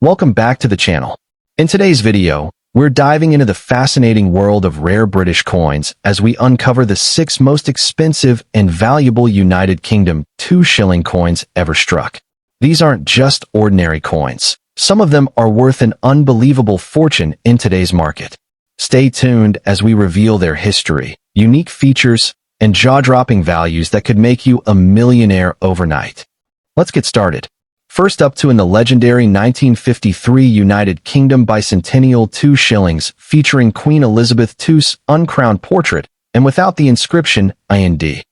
Welcome back to the channel. In today's video, we're diving into the fascinating world of rare British coins as we uncover the 6 most expensive and valuable United Kingdom 2 shilling coins ever struck. These aren't just ordinary coins. Some of them are worth an unbelievable fortune in today's market. Stay tuned as we reveal their history, unique features, and jaw-dropping values that could make you a millionaire overnight. Let's get started. First up in the legendary 1953 United Kingdom bicentennial 2 shillings featuring Queen Elizabeth II's uncrowned portrait and without the inscription IND.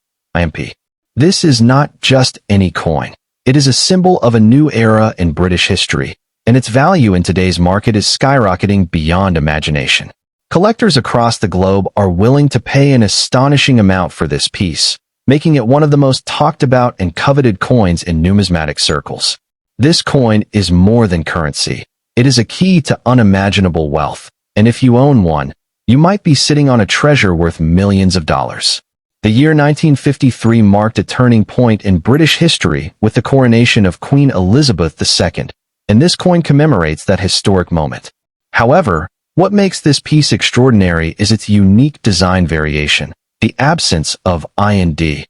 This is not just any coin. It is a symbol of a new era in British history, and its value in today's market is skyrocketing beyond imagination. Collectors across the globe are willing to pay an astonishing amount for this piece, making it one of the most talked about and coveted coins in numismatic circles. This coin is more than currency. It is a key to unimaginable wealth, and if you own one, you might be sitting on a treasure worth millions of dollars. The year 1953 marked a turning point in British history with the coronation of Queen Elizabeth II, and this coin commemorates that historic moment. However, what makes this piece extraordinary is its unique design variation, the absence of IND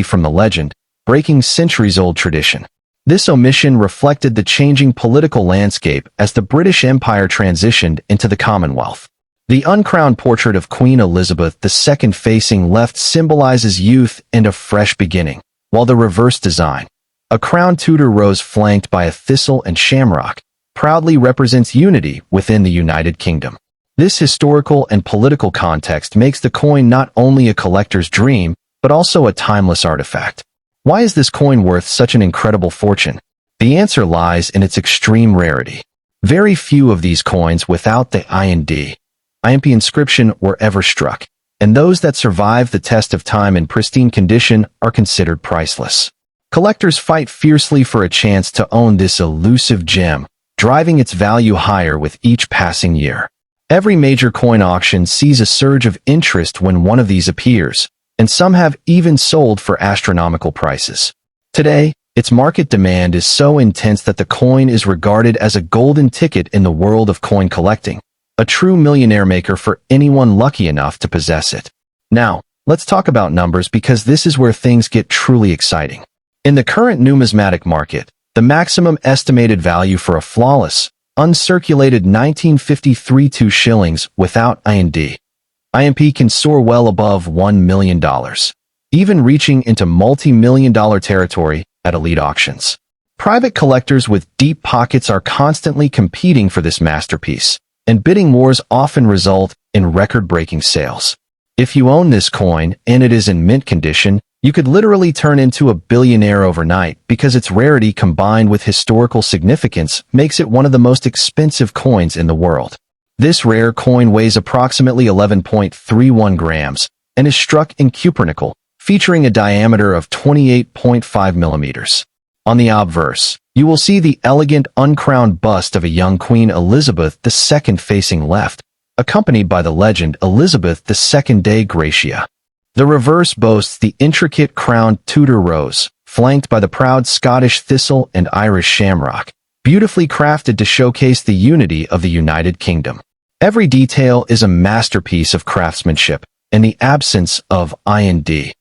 from the legend, breaking centuries-old tradition. This omission reflected the changing political landscape as the British Empire transitioned into the Commonwealth. The uncrowned portrait of Queen Elizabeth II facing left symbolizes youth and a fresh beginning, while the reverse design, a crowned Tudor rose flanked by a thistle and shamrock, proudly represents unity within the United Kingdom. This historical and political context makes the coin not only a collector's dream, but also a timeless artifact. Why is this coin worth such an incredible fortune? The answer lies in its extreme rarity. Very few of these coins without the IND inscription were ever struck, and those that survive the test of time in pristine condition are considered priceless. Collectors fight fiercely for a chance to own this elusive gem, driving its value higher with each passing year. Every major coin auction sees a surge of interest when one of these appears, and some have even sold for astronomical prices. Today, its market demand is so intense that the coin is regarded as a golden ticket in the world of coin collecting, a true millionaire maker for anyone lucky enough to possess it. Now, let's talk about numbers because this is where things get truly exciting. In the current numismatic market, the maximum estimated value for a flawless, uncirculated 1953 2 shillings without IND can soar well above $1 million, even reaching into multi-million-dollar territory at elite auctions. Private collectors with deep pockets are constantly competing for this masterpiece, and bidding wars often result in record-breaking sales. If you own this coin and it is in mint condition, you could literally turn into a billionaire overnight because its rarity combined with historical significance makes it one of the most expensive coins in the world. This rare coin weighs approximately 11.31 grams and is struck in cupronickel, featuring a diameter of 28.5 millimeters. On the obverse, you will see the elegant uncrowned bust of a young Queen Elizabeth II facing left, accompanied by the legend Elizabeth II de Gracia. The reverse boasts the intricate crowned Tudor rose, flanked by the proud Scottish thistle and Irish shamrock, beautifully crafted to showcase the unity of the United Kingdom. Every detail is a masterpiece of craftsmanship, and the absence of IND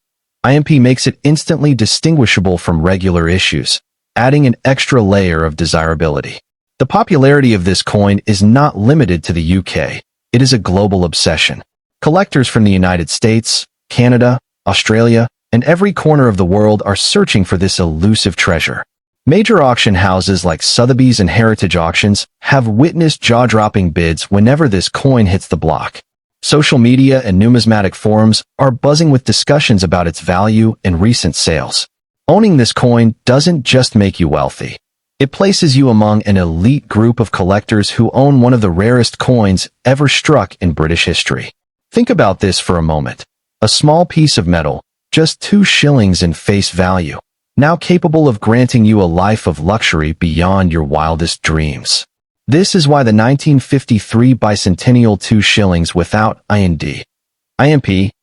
makes it instantly distinguishable from regular issues, adding an extra layer of desirability. The popularity of this coin is not limited to the UK. It is a global obsession. Collectors from the United States, Canada, Australia, and every corner of the world are searching for this elusive treasure. Major auction houses like Sotheby's and Heritage Auctions have witnessed jaw-dropping bids whenever this coin hits the block. Social media and numismatic forums are buzzing with discussions about its value and recent sales. Owning this coin doesn't just make you wealthy. It places you among an elite group of collectors who own one of the rarest coins ever struck in British history. Think about this for a moment. A small piece of metal, just 2 shillings in face value, now capable of granting you a life of luxury beyond your wildest dreams. This is why the 1953 bicentennial 2 shillings without IND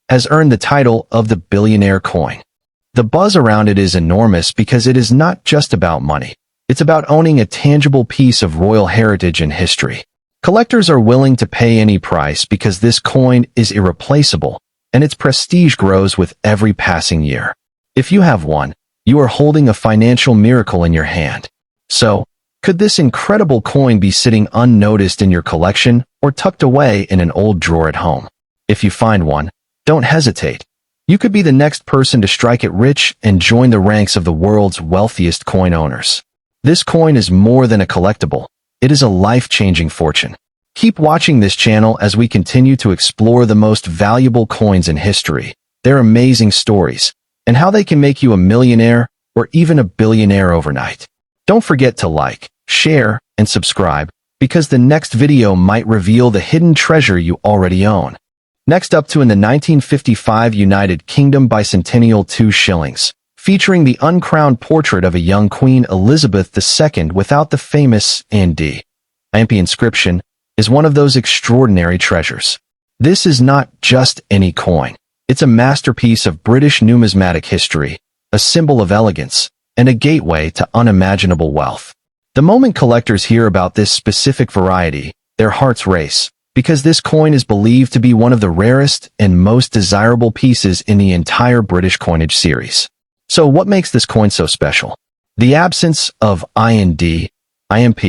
has earned the title of the billionaire coin. The buzz around it is enormous because it is not just about money. It's about owning a tangible piece of royal heritage and history. Collectors are willing to pay any price because this coin is irreplaceable, and its prestige grows with every passing year. If you have one, you are holding a financial miracle in your hand. So, could this incredible coin be sitting unnoticed in your collection or tucked away in an old drawer at home? If you find one, don't hesitate. You could be the next person to strike it rich and join the ranks of the world's wealthiest coin owners. This coin is more than a collectible. It is a life-changing fortune. Keep watching this channel as we continue to explore the most valuable coins in history, their amazing stories, and how they can make you a millionaire or even a billionaire overnight. Don't forget to like, share, and subscribe, because the next video might reveal the hidden treasure you already own. Next up to in the 1955 United Kingdom bicentennial 2 shillings, featuring the uncrowned portrait of a young Queen Elizabeth II without the famous ND. IMP inscription, is one of those extraordinary treasures. This is not just any coin. It's a masterpiece of British numismatic history, a symbol of elegance, and a gateway to unimaginable wealth. The moment collectors hear about this specific variety, their hearts race, because this coin is believed to be one of the rarest and most desirable pieces in the entire British coinage series. So what makes this coin so special? The absence of IND, IMP,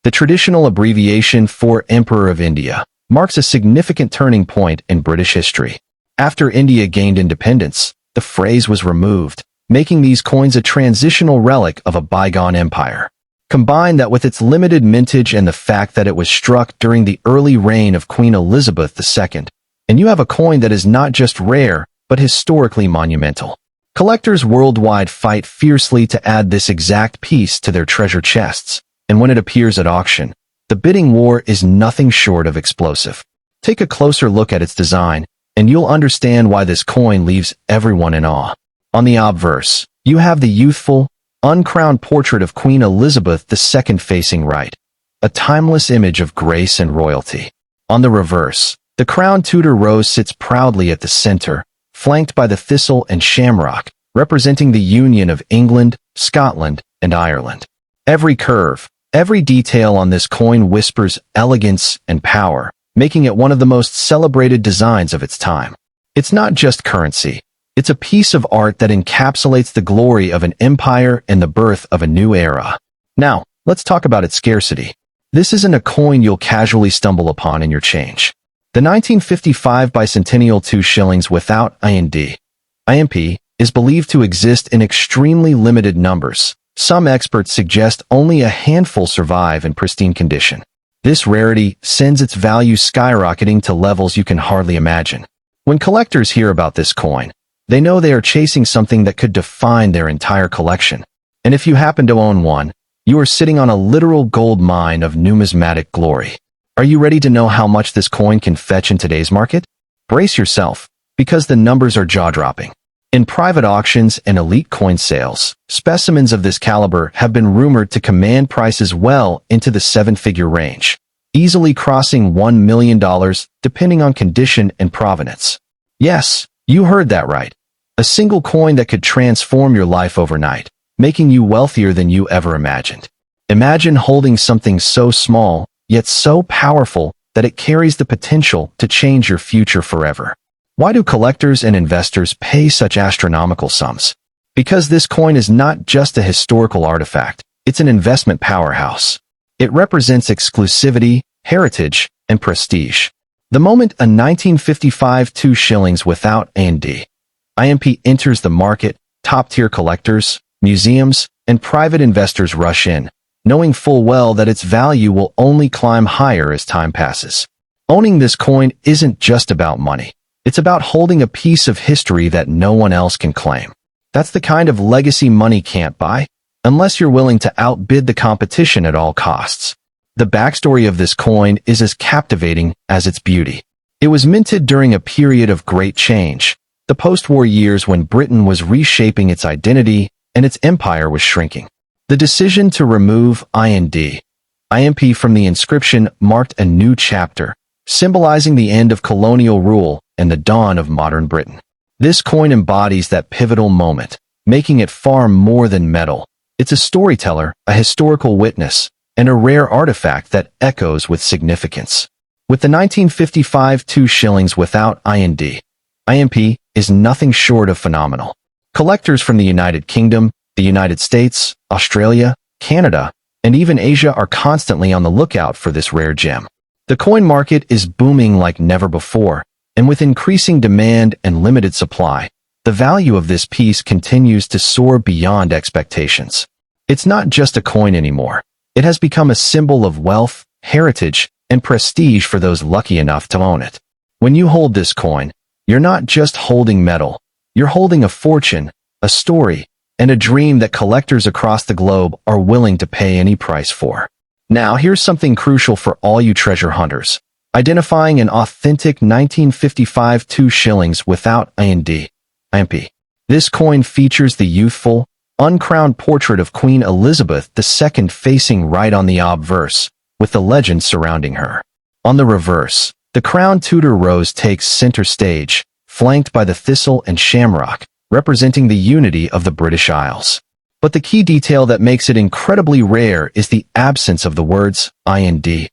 the traditional abbreviation for Emperor of India, marks a significant turning point in British history. After India gained independence, the phrase was removed, making these coins a transitional relic of a bygone empire. Combine that with its limited mintage and the fact that it was struck during the early reign of Queen Elizabeth II, and you have a coin that is not just rare, but historically monumental. Collectors worldwide fight fiercely to add this exact piece to their treasure chests, and when it appears at auction, the bidding war is nothing short of explosive. Take a closer look at its design, and you'll understand why this coin leaves everyone in awe. On the obverse, you have the youthful, uncrowned portrait of Queen Elizabeth II facing right, a timeless image of grace and royalty. On the reverse, the crowned Tudor rose sits proudly at the center, flanked by the thistle and shamrock, representing the union of England, Scotland, and Ireland. Every curve, every detail on this coin whispers elegance and power, making it one of the most celebrated designs of its time. It's not just currency. It's a piece of art that encapsulates the glory of an empire and the birth of a new era. Now, let's talk about its scarcity. This isn't a coin you'll casually stumble upon in your change. The 1955 bicentennial 2 shillings without IND, IMP, is believed to exist in extremely limited numbers. Some experts suggest only a handful survive in pristine condition. This rarity sends its value skyrocketing to levels you can hardly imagine. When collectors hear about this coin, they know they are chasing something that could define their entire collection. And if you happen to own one, you are sitting on a literal gold mine of numismatic glory. Are you ready to know how much this coin can fetch in today's market? Brace yourself, because the numbers are jaw-dropping. In private auctions and elite coin sales, specimens of this caliber have been rumored to command prices well into the seven-figure range, easily crossing $1 million depending on condition and provenance. Yes, you heard that right. A single coin that could transform your life overnight, making you wealthier than you ever imagined. Imagine holding something so small, yet so powerful, that it carries the potential to change your future forever. Why do collectors and investors pay such astronomical sums? Because this coin is not just a historical artifact, it's an investment powerhouse. It represents exclusivity, heritage, and prestige. The moment a 1955 2 shillings without AND IMP enters the market, top-tier collectors, museums, and private investors rush in, knowing full well that its value will only climb higher as time passes. Owning this coin isn't just about money. It's about holding a piece of history that no one else can claim. That's the kind of legacy money can't buy, unless you're willing to outbid the competition at all costs. The backstory of this coin is as captivating as its beauty. It was minted during a period of great change, the post-war years when Britain was reshaping its identity and its empire was shrinking. The decision to remove IND, IMP from the inscription marked a new chapter, symbolizing the end of colonial rule and the dawn of modern Britain. This coin embodies that pivotal moment, making it far more than metal. It's a storyteller, a historical witness, and a rare artifact that echoes with significance. With the 1955 2 shillings without IMP is nothing short of phenomenal. Collectors from the United Kingdom, the United States, Australia, Canada, and even Asia are constantly on the lookout for this rare gem. The coin market is booming like never before, and with increasing demand and limited supply, the value of this piece continues to soar beyond expectations. It's not just a coin anymore. It has become a symbol of wealth, heritage, and prestige for those lucky enough to own it. When you hold this coin, you're not just holding metal. You're holding a fortune, a story, and a dream that collectors across the globe are willing to pay any price for. Now, here's something crucial for all you treasure hunters. Identifying an authentic 1955 2 shillings without IMP. This coin features the youthful, uncrowned portrait of Queen Elizabeth II facing right on the obverse, with the legend surrounding her. On the reverse, the crowned Tudor rose takes center stage, flanked by the thistle and shamrock, representing the unity of the British Isles. But the key detail that makes it incredibly rare is the absence of the words IMP.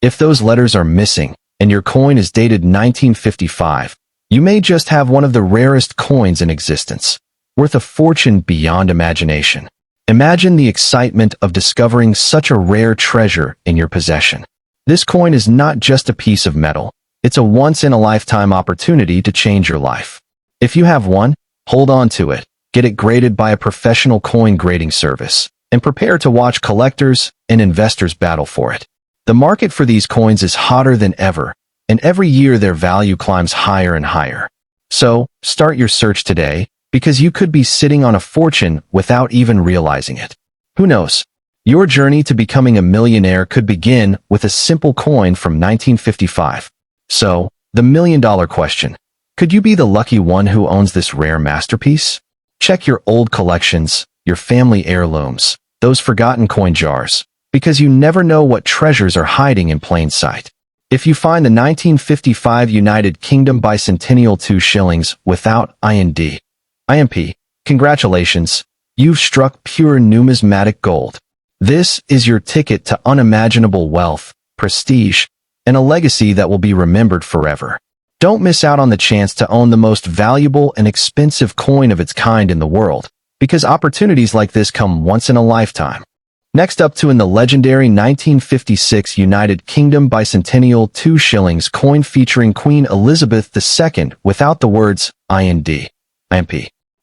If those letters are missing, and your coin is dated 1955, you may just have one of the rarest coins in existence, worth a fortune beyond imagination. Imagine the excitement of discovering such a rare treasure in your possession. This coin is not just a piece of metal, it's a once-in-a-lifetime opportunity to change your life. If you have one, hold on to it, get it graded by a professional coin grading service, and prepare to watch collectors and investors battle for it. The market for these coins is hotter than ever, and every year their value climbs higher and higher. So, start your search today, because you could be sitting on a fortune without even realizing it. Who knows? Your journey to becoming a millionaire could begin with a simple coin from 1955. So, the million-dollar question. Could you be the lucky one who owns this rare masterpiece? Check your old collections, your family heirlooms, those forgotten coin jars, because you never know what treasures are hiding in plain sight. If you find the 1955 United Kingdom Bicentennial 2 shillings without IMP, congratulations, you've struck pure numismatic gold. This is your ticket to unimaginable wealth, prestige, and a legacy that will be remembered forever. Don't miss out on the chance to own the most valuable and expensive coin of its kind in the world, because opportunities like this come once in a lifetime. Next up in the legendary 1956 United Kingdom Bicentennial 2 shillings coin featuring Queen Elizabeth II without the words IMP.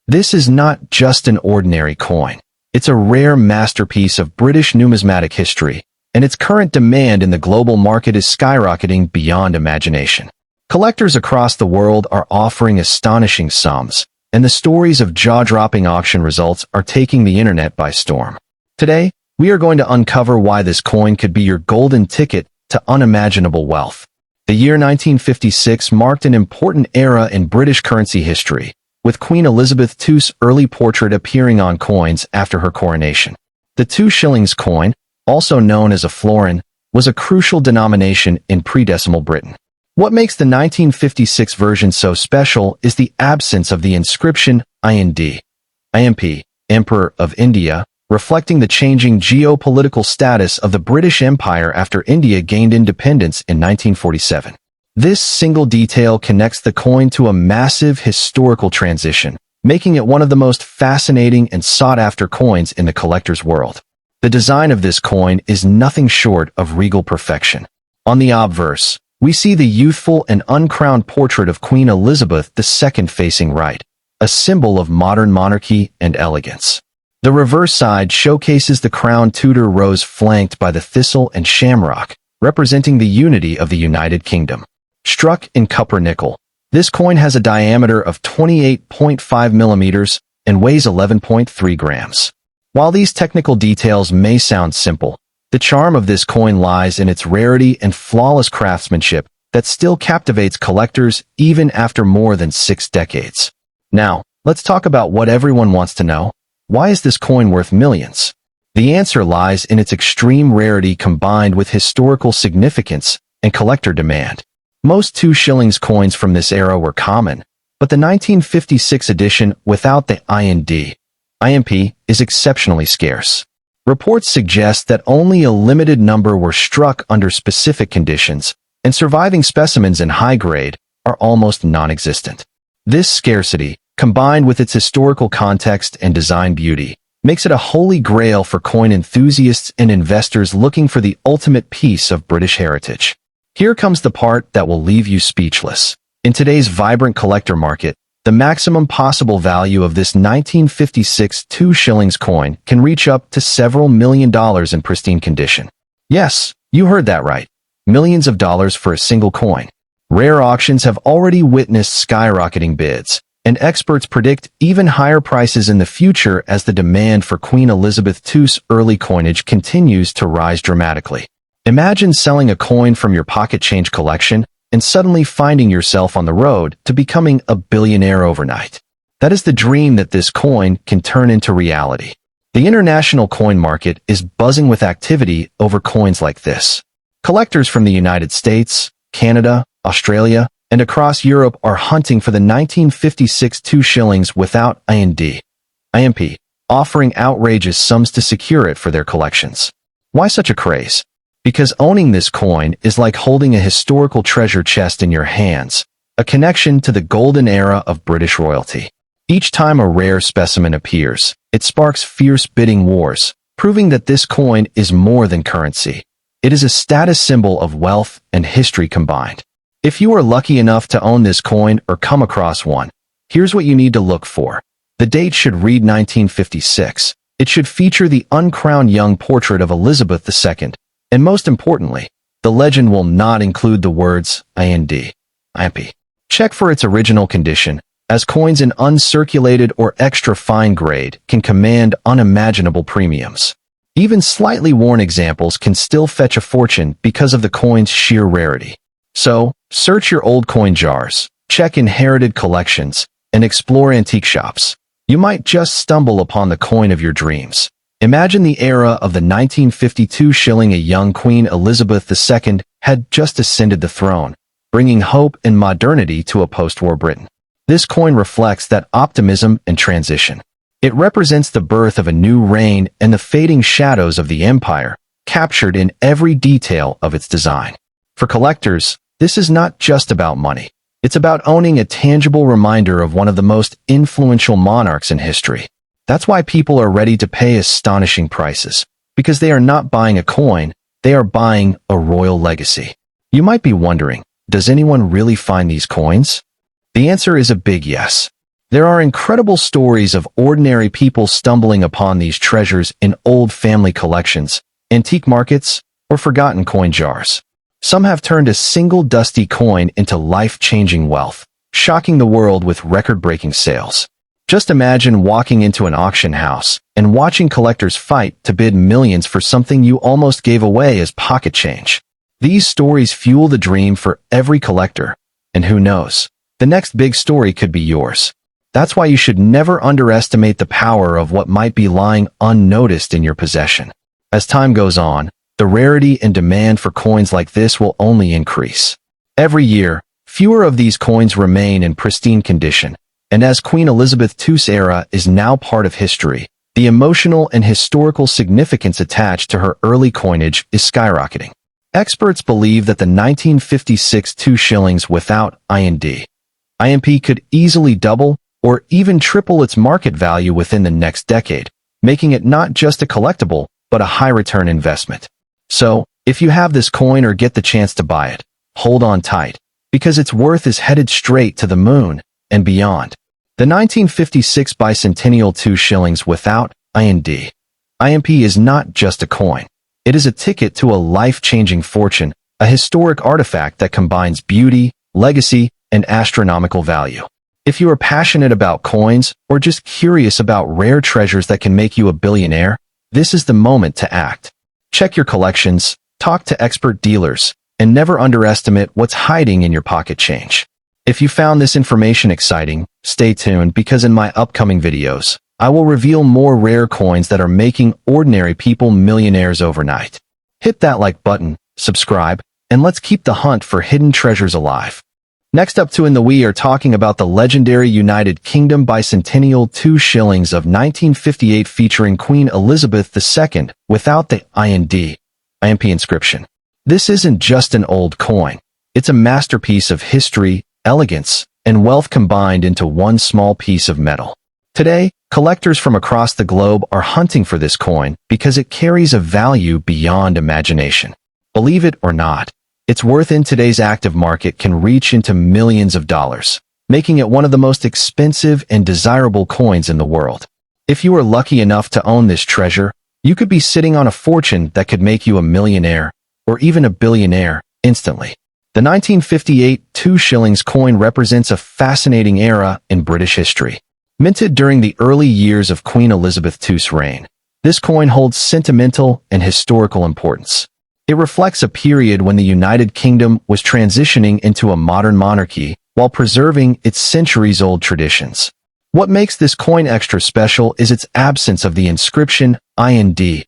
This is not just an ordinary coin. It's a rare masterpiece of British numismatic history, and its current demand in the global market is skyrocketing beyond imagination. Collectors across the world are offering astonishing sums, and the stories of jaw-dropping auction results are taking the internet by storm. Today, we are going to uncover why this coin could be your golden ticket to unimaginable wealth. The year 1956 marked an important era in British currency history, with Queen Elizabeth II's early portrait appearing on coins after her coronation. The 2 shillings coin, also known as a florin, was a crucial denomination in pre-decimal Britain. What makes the 1956 version so special is the absence of the inscription IMP, Emperor of India, reflecting the changing geopolitical status of the British Empire after India gained independence in 1947. This single detail connects the coin to a massive historical transition, making it one of the most fascinating and sought-after coins in the collector's world. The design of this coin is nothing short of regal perfection. On the obverse, we see the youthful and uncrowned portrait of Queen Elizabeth II facing right, a symbol of modern monarchy and elegance. The reverse side showcases the crowned Tudor rose flanked by the thistle and shamrock, representing the unity of the United Kingdom. Struck in copper nickel, this coin has a diameter of 28.5 millimeters and weighs 11.3 grams. While these technical details may sound simple, the charm of this coin lies in its rarity and flawless craftsmanship that still captivates collectors even after more than 6 decades. Now, let's talk about what everyone wants to know. Why is this coin worth millions? The answer lies in its extreme rarity combined with historical significance and collector demand. Most 2 shillings coins from this era were common, but the 1956 edition without the IMP is exceptionally scarce. Reports suggest that only a limited number were struck under specific conditions, and surviving specimens in high grade are almost non-existent. This scarcity, combined with its historical context and design beauty, makes it a holy grail for coin enthusiasts and investors looking for the ultimate piece of British heritage. Here comes the part that will leave you speechless. In today's vibrant collector market, the maximum possible value of this 1956 2 shillings coin can reach up to several $1 million in pristine condition. Yes, you heard that right. Millions of dollars for a single coin. Rare auctions have already witnessed skyrocketing bids, and experts predict even higher prices in the future as the demand for Queen Elizabeth II's early coinage continues to rise dramatically. Imagine selling a coin from your pocket change collection and suddenly finding yourself on the road to becoming a billionaire overnight. That is the dream that this coin can turn into reality. The international coin market is buzzing with activity over coins like this. Collectors from the United States, Canada, Australia, and across Europe are hunting for the 1956 2 shillings without IMP, offering outrageous sums to secure it for their collections. Why such a craze? Because owning this coin is like holding a historical treasure chest in your hands, a connection to the golden era of British royalty. Each time a rare specimen appears, it sparks fierce bidding wars, proving that this coin is more than currency. It is a status symbol of wealth and history combined. If you are lucky enough to own this coin or come across one, here's what you need to look for. The date should read 1956. It should feature the uncrowned young portrait of Elizabeth II. And most importantly, the legend will not include the words IMP. Check for its original condition, as coins in uncirculated or extra fine grade can command unimaginable premiums. Even slightly worn examples can still fetch a fortune because of the coin's sheer rarity. So, search your old coin jars, check inherited collections, and explore antique shops. You might just stumble upon the coin of your dreams. Imagine the era of the 1952 shilling. A young Queen Elizabeth II had just ascended the throne, bringing hope and modernity to a post-war Britain. This coin reflects that optimism and transition. It represents the birth of a new reign and the fading shadows of the empire, captured in every detail of its design. For collectors, this is not just about money. It's about owning a tangible reminder of one of the most influential monarchs in history. That's why people are ready to pay astonishing prices, because they are not buying a coin, they are buying a royal legacy. You might be wondering, does anyone really find these coins? The answer is a big yes. There are incredible stories of ordinary people stumbling upon these treasures in old family collections, antique markets, or forgotten coin jars. Some have turned a single dusty coin into life-changing wealth, shocking the world with record-breaking sales. Just imagine walking into an auction house and watching collectors fight to bid millions for something you almost gave away as pocket change. These stories fuel the dream for every collector, and who knows, the next big story could be yours. That's why you should never underestimate the power of what might be lying unnoticed in your possession. As time goes on, the rarity and demand for coins like this will only increase. Every year, fewer of these coins remain in pristine condition, and as Queen Elizabeth II's era is now part of history, the emotional and historical significance attached to her early coinage is skyrocketing. Experts believe that the 1956 2 shillings without IMP could easily double or even triple its market value within the next decade, making it not just a collectible, but a high-return investment. So, if you have this coin or get the chance to buy it, hold on tight, because its worth is headed straight to the moon and beyond. The 1956 bicentennial 2 shillings without IMP is not just a coin. It is a ticket to a life-changing fortune, a historic artifact that combines beauty, legacy, and astronomical value. If you are passionate about coins or just curious about rare treasures that can make you a billionaire, this is the moment to act. Check your collections, talk to expert dealers, and never underestimate what's hiding in your pocket change. If you found this information exciting, stay tuned because in my upcoming videos, I will reveal more rare coins that are making ordinary people millionaires overnight. Hit that like button, subscribe, and let's keep the hunt for hidden treasures alive. Next up we are talking about the legendary United Kingdom bicentennial 2 shillings of 1958 featuring Queen Elizabeth II without the IND inscription. This isn't just an old coin. It's a masterpiece of history, elegance, and wealth combined into one small piece of metal. Today, collectors from across the globe are hunting for this coin because it carries a value beyond imagination. Believe it or not, its worth in today's active market can reach into millions of dollars, making it one of the most expensive and desirable coins in the world. If you are lucky enough to own this treasure, you could be sitting on a fortune that could make you a millionaire or even a billionaire instantly. The 1958 2 shillings coin represents a fascinating era in British history. Minted during the early years of Queen Elizabeth II's reign, this coin holds sentimental and historical importance. It reflects a period when the United Kingdom was transitioning into a modern monarchy while preserving its centuries-old traditions. What makes this coin extra special is its absence of the inscription IND,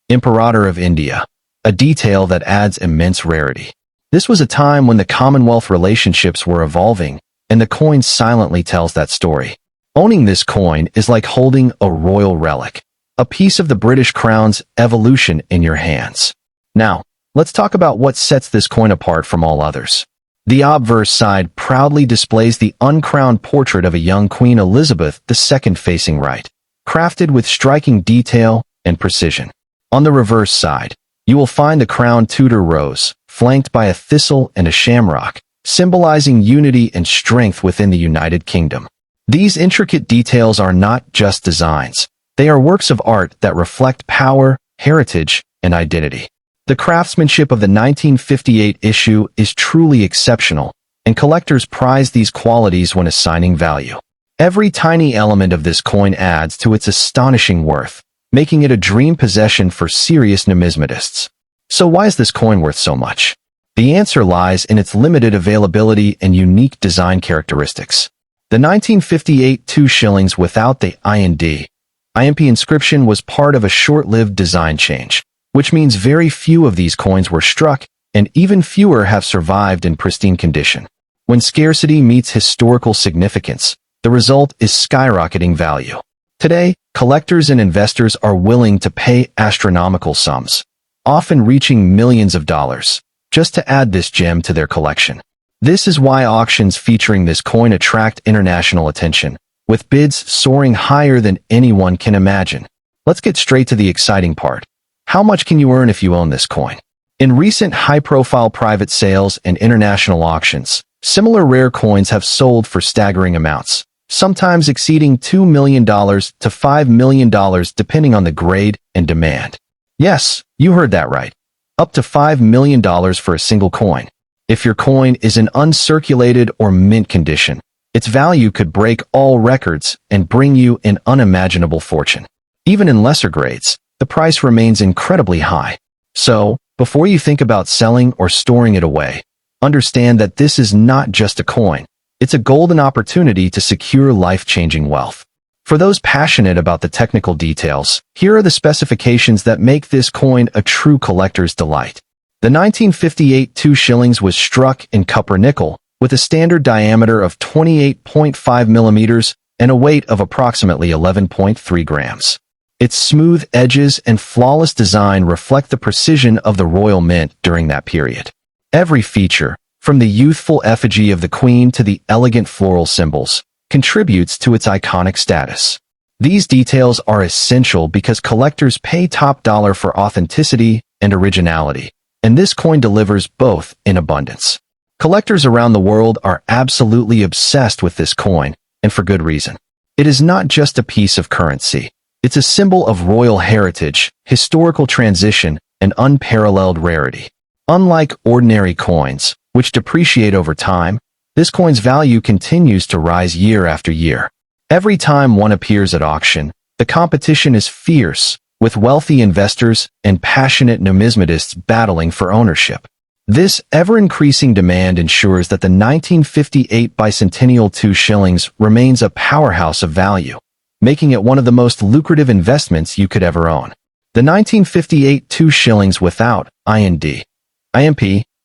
Imperator of India, a detail that adds immense rarity. This was a time when the Commonwealth relationships were evolving, and the coin silently tells that story. Owning this coin is like holding a royal relic, a piece of the British Crown's evolution in your hands. Now, let's talk about what sets this coin apart from all others. The obverse side proudly displays the uncrowned portrait of a young Queen Elizabeth II facing right, crafted with striking detail and precision. On the reverse side, you will find the crowned Tudor rose, flanked by a thistle and a shamrock, symbolizing unity and strength within the United Kingdom. These intricate details are not just designs. They are works of art that reflect power, heritage, and identity. The craftsmanship of the 1958 issue is truly exceptional, and collectors prize these qualities when assigning value. Every tiny element of this coin adds to its astonishing worth, making it a dream possession for serious numismatists. So why is this coin worth so much? The answer lies in its limited availability and unique design characteristics. The 1958 2 shillings without the IND inscription was part of a short-lived design change, which means very few of these coins were struck, and even fewer have survived in pristine condition. When scarcity meets historical significance, the result is skyrocketing value. Today, collectors and investors are willing to pay astronomical sums, often reaching millions of dollars, just to add this gem to their collection. This is why auctions featuring this coin attract international attention, with bids soaring higher than anyone can imagine. Let's get straight to the exciting part. How much can you earn if you own this coin? In recent high-profile private sales and international auctions, similar rare coins have sold for staggering amounts, sometimes exceeding $2 million to $5 million depending on the grade and demand. Yes, you heard that right. Up to $5 million for a single coin. If your coin is in uncirculated or mint condition, its value could break all records and bring you an unimaginable fortune. Even in lesser grades, the price remains incredibly high. So, before you think about selling or storing it away, understand that this is not just a coin. It's a golden opportunity to secure life-changing wealth. For those passionate about the technical details, here are the specifications that make this coin a true collector's delight. The 1958 2 shillings was struck in copper nickel, with a standard diameter of 28.5 millimeters and a weight of approximately 11.3 grams. Its smooth edges and flawless design reflect the precision of the royal mint during that period. Every feature, from the youthful effigy of the Queen to the elegant floral symbols, contributes to its iconic status. These details are essential because collectors pay top dollar for authenticity and originality, and this coin delivers both in abundance. Collectors around the world are absolutely obsessed with this coin, and for good reason. It is not just a piece of currency. It's a symbol of royal heritage, historical transition, and unparalleled rarity. Unlike ordinary coins, which depreciate over time, this coin's value continues to rise year after year. Every time one appears at auction, the competition is fierce, with wealthy investors and passionate numismatists battling for ownership. This ever-increasing demand ensures that the 1958 bicentennial 2 shillings remains a powerhouse of value, making it one of the most lucrative investments you could ever own. The 1958 2 shillings without IND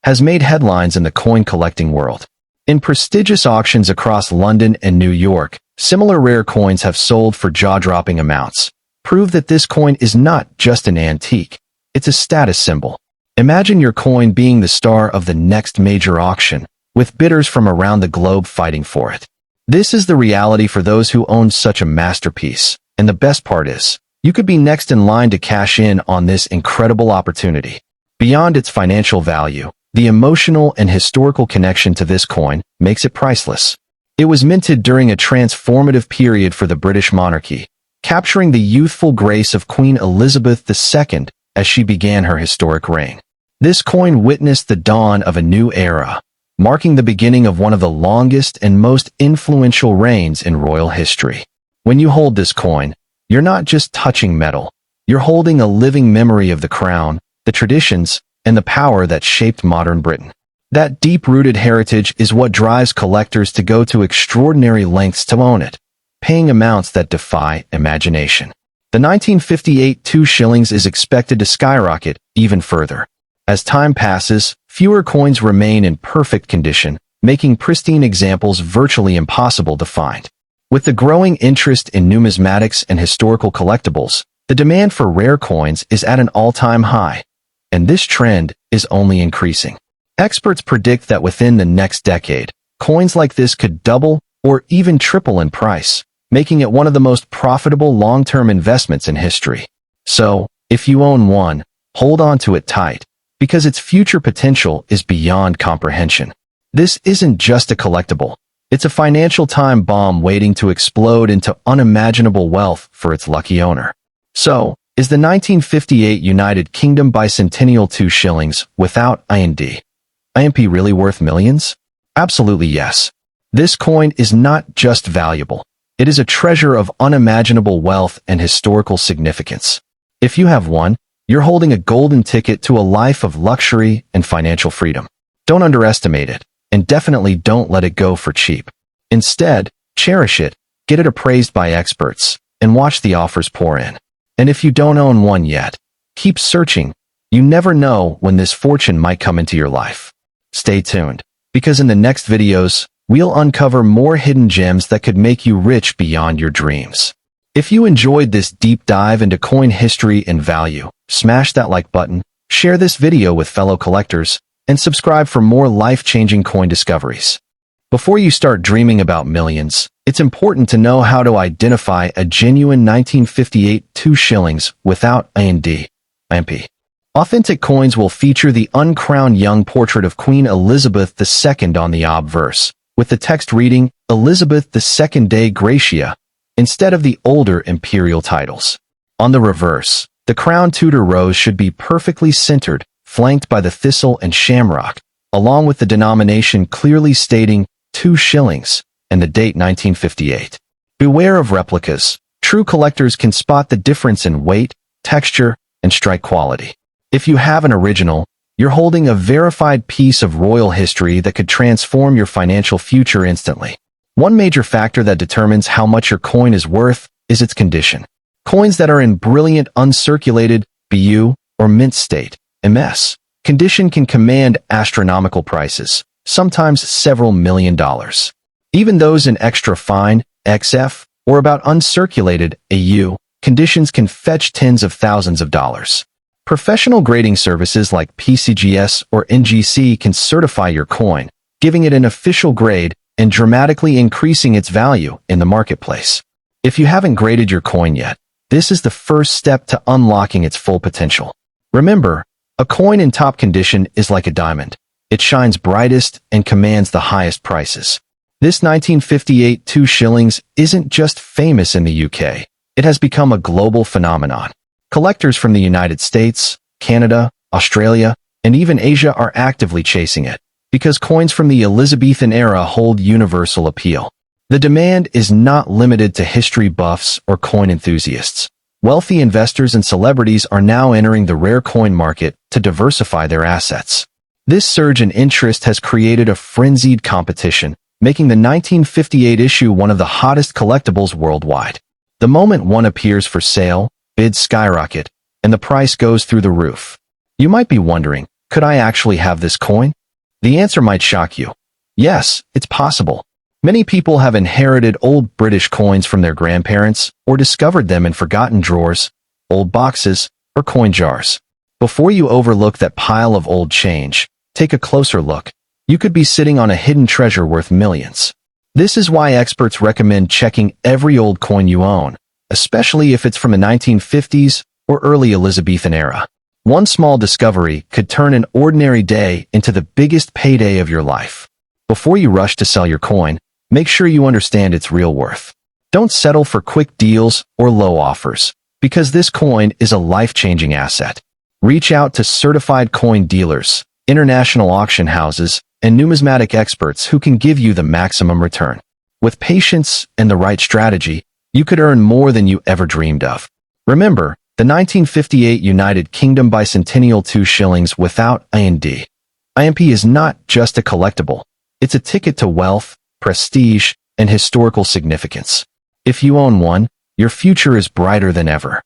has made headlines in the coin collecting world. In prestigious auctions across London and New York, similar rare coins have sold for jaw-dropping amounts. Prove that this coin is not just an antique, it's a status symbol. Imagine your coin being the star of the next major auction, with bidders from around the globe fighting for it. This is the reality for those who own such a masterpiece, and the best part is, you could be next in line to cash in on this incredible opportunity. Beyond its financial value, the emotional and historical connection to this coin makes it priceless. It was minted during a transformative period for the British monarchy, capturing the youthful grace of Queen Elizabeth II as she began her historic reign. This coin witnessed the dawn of a new era, marking the beginning of one of the longest and most influential reigns in royal history. When you hold this coin, you're not just touching metal, you're holding a living memory of the crown, the traditions, and the power that shaped modern Britain. That deep-rooted heritage is what drives collectors to go to extraordinary lengths to own it, paying amounts that defy imagination. The 1958 2 shillings is expected to skyrocket even further. As time passes, fewer coins remain in perfect condition, making pristine examples virtually impossible to find. With the growing interest in numismatics and historical collectibles, the demand for rare coins is at an all-time high, and this trend is only increasing. Experts predict that within the next decade, coins like this could double or even triple in price, making it one of the most profitable long-term investments in history. So, if you own one, hold on to it tight, because its future potential is beyond comprehension. This isn't just a collectible. It's a financial time bomb waiting to explode into unimaginable wealth for its lucky owner. So, is the 1958 United Kingdom Bicentennial 2 shillings without IMP really worth millions? Absolutely yes. This coin is not just valuable. It is a treasure of unimaginable wealth and historical significance. If you have one, you're holding a golden ticket to a life of luxury and financial freedom. Don't underestimate it, and definitely don't let it go for cheap. Instead, cherish it, get it appraised by experts, and watch the offers pour in. And if you don't own one yet, keep searching. You never know when this fortune might come into your life. Stay tuned, because in the next videos, we'll uncover more hidden gems that could make you rich beyond your dreams. If you enjoyed this deep dive into coin history and value, smash that like button, share this video with fellow collectors, and subscribe for more life-changing coin discoveries. Before you start dreaming about millions, it's important to know how to identify a genuine 1958 2 shillings without IMP. Authentic coins will feature the uncrowned young portrait of Queen Elizabeth II on the obverse, with the text reading Elizabeth II de Gracia, instead of the older imperial titles. On the reverse, the crown Tudor rose should be perfectly centered, flanked by the thistle and shamrock, along with the denomination clearly stating 2 shillings and the date 1958. Beware of replicas. True collectors can spot the difference in weight, texture, and strike quality. If you have an original, you're holding a verified piece of royal history that could transform your financial future instantly. One major factor that determines how much your coin is worth is its condition. Coins that are in brilliant uncirculated BU or mint state MS condition can command astronomical prices, sometimes several $1 million. Even those in extra fine XF or about uncirculated AU conditions can fetch tens of thousands of dollars. Professional grading services like PCGS or NGC can certify your coin, giving it an official grade and dramatically increasing its value in the marketplace. If you haven't graded your coin yet, this is the first step to unlocking its full potential. Remember, a coin in top condition is like a diamond. It shines brightest and commands the highest prices. This 1958 2 shillings isn't just famous in the UK. It has become a global phenomenon. Collectors from the United States, Canada, Australia, and even Asia are actively chasing it, because coins from the Elizabethan era hold universal appeal. The demand is not limited to history buffs or coin enthusiasts. Wealthy investors and celebrities are now entering the rare coin market to diversify their assets. This surge in interest has created a frenzied competition, making the 1958 issue one of the hottest collectibles worldwide. The moment one appears for sale, bids skyrocket, and the price goes through the roof. You might be wondering, could I actually have this coin? The answer might shock you. Yes, it's possible. Many people have inherited old British coins from their grandparents or discovered them in forgotten drawers, old boxes, or coin jars. Before you overlook that pile of old change, take a closer look. You could be sitting on a hidden treasure worth millions. This is why experts recommend checking every old coin you own, especially if it's from the 1950s or early Elizabethan era. One small discovery could turn an ordinary day into the biggest payday of your life. Before you rush to sell your coin, make sure you understand its real worth. Don't settle for quick deals or low offers, because this coin is a life-changing asset. Reach out to certified coin dealers, international auction houses, and numismatic experts who can give you the maximum return. With patience and the right strategy, you could earn more than you ever dreamed of. Remember, the 1958 United Kingdom bicentennial 2 shillings without IND. IMP is not just a collectible. It's a ticket to wealth, prestige, and historical significance. If you own one, your future is brighter than ever.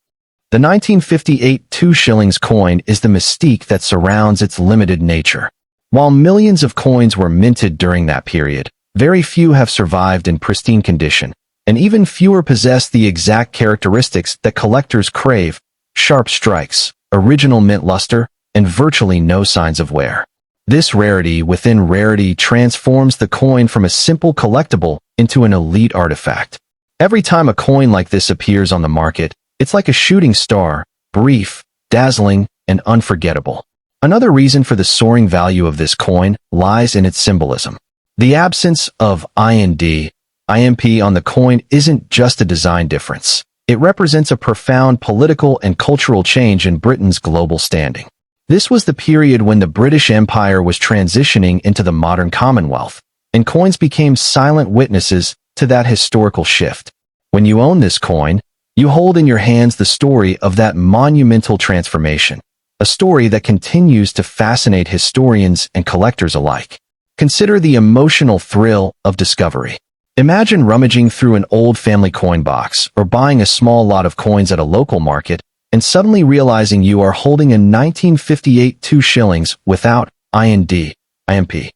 The 1958 2 shillings coin is the mystique that surrounds its limited nature. While millions of coins were minted during that period, very few have survived in pristine condition, and even fewer possess the exact characteristics that collectors crave: sharp strikes, original mint luster, and virtually no signs of wear. This rarity within rarity transforms the coin from a simple collectible into an elite artifact. Every time a coin like this appears on the market, it's like a shooting star, brief, dazzling, and unforgettable. Another reason for the soaring value of this coin lies in its symbolism. The absence of IND, IMP on the coin isn't just a design difference. It represents a profound political and cultural change in Britain's global standing. This was the period when the British Empire was transitioning into the modern Commonwealth, and coins became silent witnesses to that historical shift. When you own this coin, you hold in your hands the story of that monumental transformation, a story that continues to fascinate historians and collectors alike. Consider the emotional thrill of discovery. Imagine rummaging through an old family coin box or buying a small lot of coins at a local market and suddenly realizing you are holding a 1958 2 shillings without IND, IMP.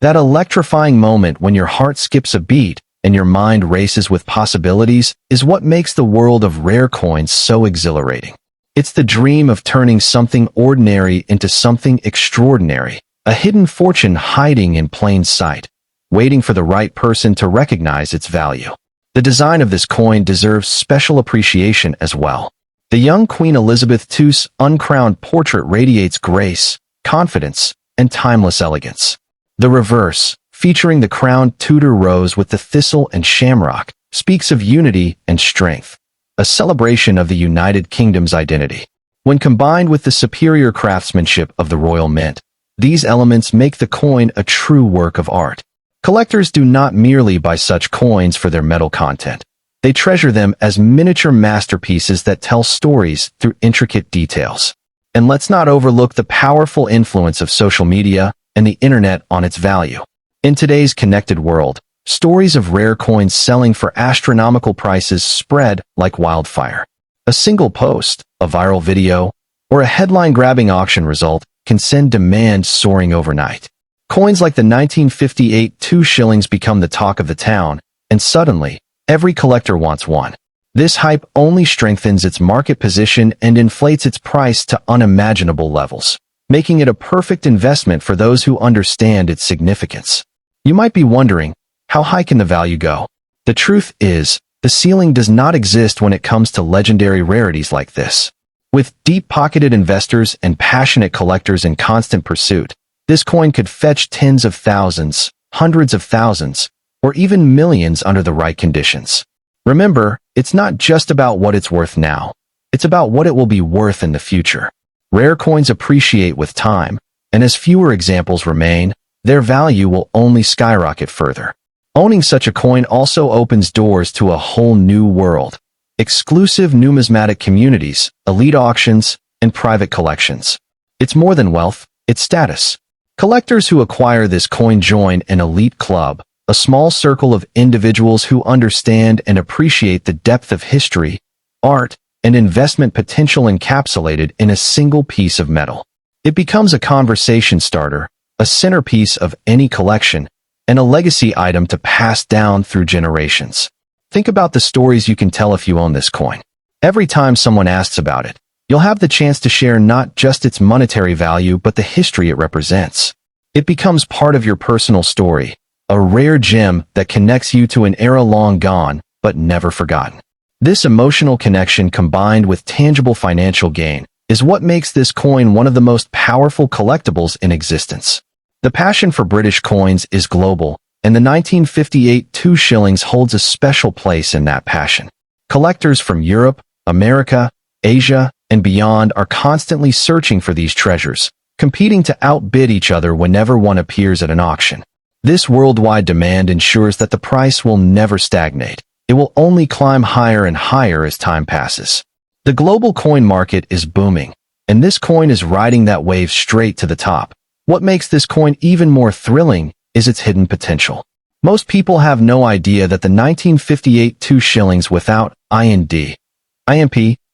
That electrifying moment when your heart skips a beat and your mind races with possibilities is what makes the world of rare coins so exhilarating. It's the dream of turning something ordinary into something extraordinary, a hidden fortune hiding in plain sight, waiting for the right person to recognize its value. The design of this coin deserves special appreciation as well. The young Queen Elizabeth II's uncrowned portrait radiates grace, confidence, and timeless elegance. The reverse, featuring the crowned Tudor rose with the thistle and shamrock, speaks of unity and strength, a celebration of the United Kingdom's identity. When combined with the superior craftsmanship of the royal mint, these elements make the coin a true work of art. Collectors do not merely buy such coins for their metal content. They treasure them as miniature masterpieces that tell stories through intricate details. And let's not overlook the powerful influence of social media and the internet on its value. In today's connected world, stories of rare coins selling for astronomical prices spread like wildfire. A single post, a viral video, or a headline-grabbing auction result can send demand soaring overnight. Coins like the 1958 2 shillings become the talk of the town, and suddenly, every collector wants one. This hype only strengthens its market position and inflates its price to unimaginable levels, making it a perfect investment for those who understand its significance. You might be wondering, how high can the value go? The truth is, the ceiling does not exist when it comes to legendary rarities like this. With deep-pocketed investors and passionate collectors in constant pursuit, this coin could fetch tens of thousands, hundreds of thousands, or even millions under the right conditions. Remember, it's not just about what it's worth now. It's about what it will be worth in the future. Rare coins appreciate with time, and as fewer examples remain, their value will only skyrocket further. Owning such a coin also opens doors to a whole new world: exclusive numismatic communities, elite auctions, and private collections. It's more than wealth, it's status. Collectors who acquire this coin join an elite club, a small circle of individuals who understand and appreciate the depth of history, art, and investment potential encapsulated in a single piece of metal. It becomes a conversation starter, a centerpiece of any collection, and a legacy item to pass down through generations. Think about the stories you can tell if you own this coin. Every time someone asks about it, you'll have the chance to share not just its monetary value but the history it represents. It becomes part of your personal story, a rare gem that connects you to an era long gone but never forgotten. This emotional connection combined with tangible financial gain is what makes this coin one of the most powerful collectibles in existence. The passion for British coins is global, and the 1958 2 shillings holds a special place in that passion. Collectors from Europe, America, Asia, and beyond are constantly searching for these treasures, competing to outbid each other whenever one appears at an auction. This worldwide demand ensures that the price will never stagnate. It will only climb higher and higher as time passes. The global coin market is booming, and this coin is riding that wave straight to the top. What makes this coin even more thrilling is its hidden potential. Most people have no idea that the 1958 2 shillings without IND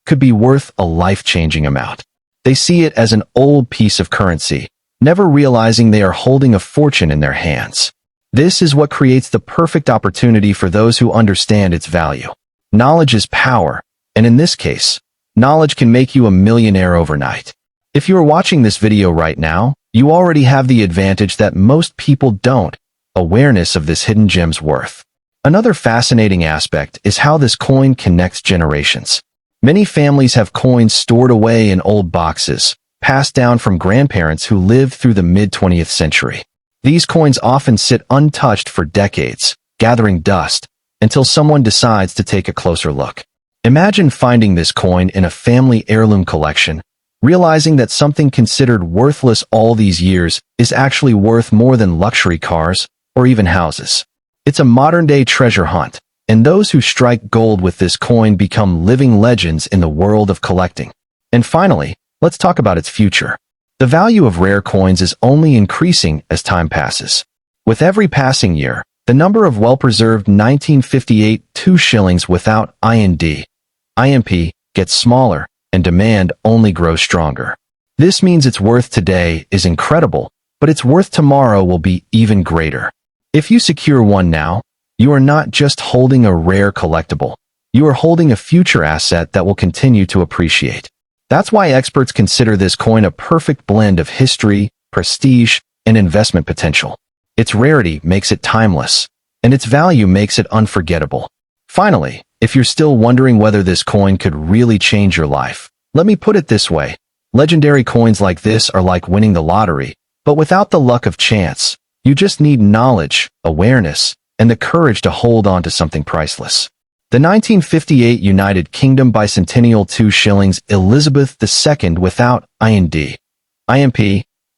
could be worth a life-changing amount. They see it as an old piece of currency, never realizing they are holding a fortune in their hands. This is what creates the perfect opportunity for those who understand its value. Knowledge is power, and in this case, knowledge can make you a millionaire overnight. If you are watching this video right now, you already have the advantage that most people don't: awareness of this hidden gem's worth. Another fascinating aspect is how this coin connects generations. Many families have coins stored away in old boxes, passed down from grandparents who lived through the mid-20th century. These coins often sit untouched for decades, gathering dust, until someone decides to take a closer look. Imagine finding this coin in a family heirloom collection, realizing that something considered worthless all these years is actually worth more than luxury cars or even houses. It's a modern-day treasure hunt, and those who strike gold with this coin become living legends in the world of collecting. And finally, let's talk about its future. The value of rare coins is only increasing as time passes. With every passing year, the number of well-preserved 1958 2 shillings without IND gets smaller, and demand only grows stronger. This means its worth today is incredible, but its worth tomorrow will be even greater. If you secure one now, you are not just holding a rare collectible. You are holding a future asset that will continue to appreciate. That's why experts consider this coin a perfect blend of history, prestige, and investment potential. Its rarity makes it timeless, and its value makes it unforgettable. Finally, if you're still wondering whether this coin could really change your life, let me put it this way. Legendary coins like this are like winning the lottery, but without the luck of chance. You just need knowledge, awareness, and the courage to hold on to something priceless. The 1958 United Kingdom Bicentennial 2 shillings Elizabeth II without IND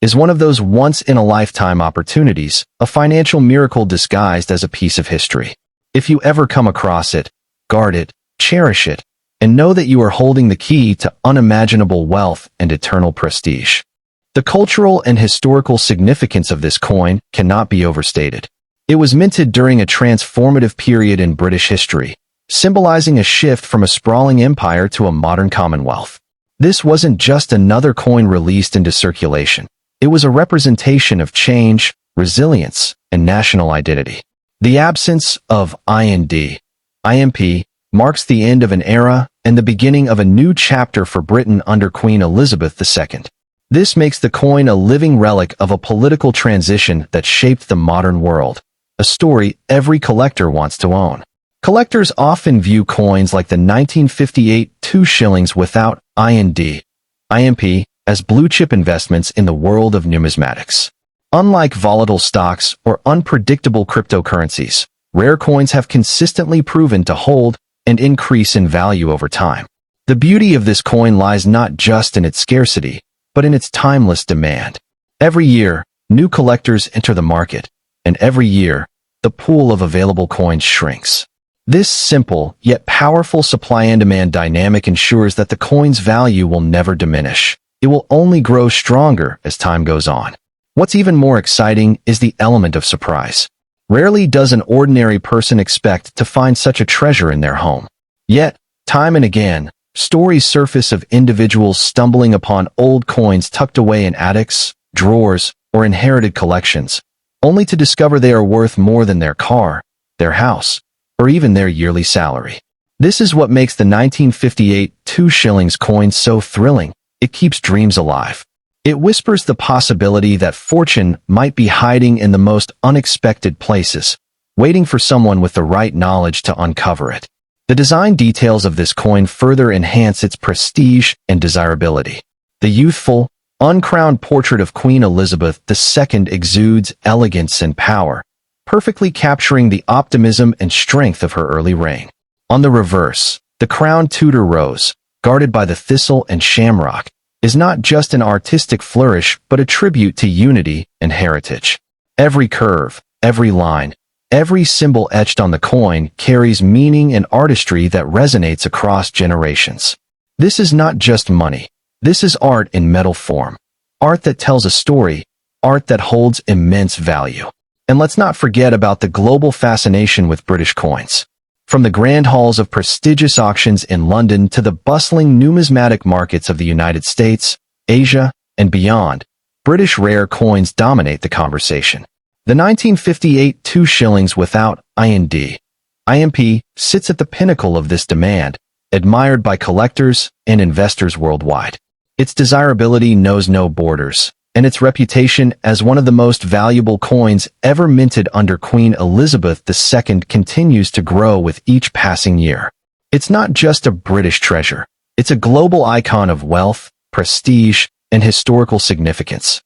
is one of those once-in-a-lifetime opportunities, a financial miracle disguised as a piece of history. If you ever come across it, guard it, cherish it, and know that you are holding the key to unimaginable wealth and eternal prestige. The cultural and historical significance of this coin cannot be overstated. It was minted during a transformative period in British history, symbolizing a shift from a sprawling empire to a modern commonwealth. This wasn't just another coin released into circulation. It was a representation of change, resilience, and national identity. The absence of IND marks the end of an era and the beginning of a new chapter for Britain under Queen Elizabeth II. This makes the coin a living relic of a political transition that shaped the modern world, a story every collector wants to own. Collectors often view coins like the 1958 2 shillings without IND as blue-chip investments in the world of numismatics. Unlike volatile stocks or unpredictable cryptocurrencies, rare coins have consistently proven to hold and increase in value over time. The beauty of this coin lies not just in its scarcity, but in its timeless demand. Every year, new collectors enter the market, and every year, the pool of available coins shrinks. This simple yet powerful supply and demand dynamic ensures that the coin's value will never diminish. It will only grow stronger as time goes on. What's even more exciting is the element of surprise. Rarely does an ordinary person expect to find such a treasure in their home. Yet, time and again, Stories surface of individuals stumbling upon old coins tucked away in attics, drawers, or inherited collections, only to discover they are worth more than their car, their house, or even their yearly salary. This is what makes the 1958 2 shillings coin so thrilling. It keeps dreams alive. It whispers the possibility that fortune might be hiding in the most unexpected places, waiting for someone with the right knowledge to uncover it. The design details of this coin further enhance its prestige and desirability. The youthful, uncrowned portrait of Queen Elizabeth II exudes elegance and power, perfectly capturing the optimism and strength of her early reign. On the reverse, the crowned Tudor rose, guarded by the thistle and shamrock, is not just an artistic flourish but a tribute to unity and heritage. Every curve, every line, every symbol etched on the coin carries meaning and artistry that resonates across generations. This is not just money. This is art in metal form. Art that tells a story, art that holds immense value. And let's not forget about the global fascination with British coins. From the grand halls of prestigious auctions in London to the bustling numismatic markets of the United States, Asia, and beyond, British rare coins dominate the conversation. The 1958 2 shillings without IMP sits at the pinnacle of this demand, admired by collectors and investors worldwide. Its desirability knows no borders, and its reputation as one of the most valuable coins ever minted under Queen Elizabeth II continues to grow with each passing year. It's not just a British treasure. It's a global icon of wealth, prestige, and historical significance.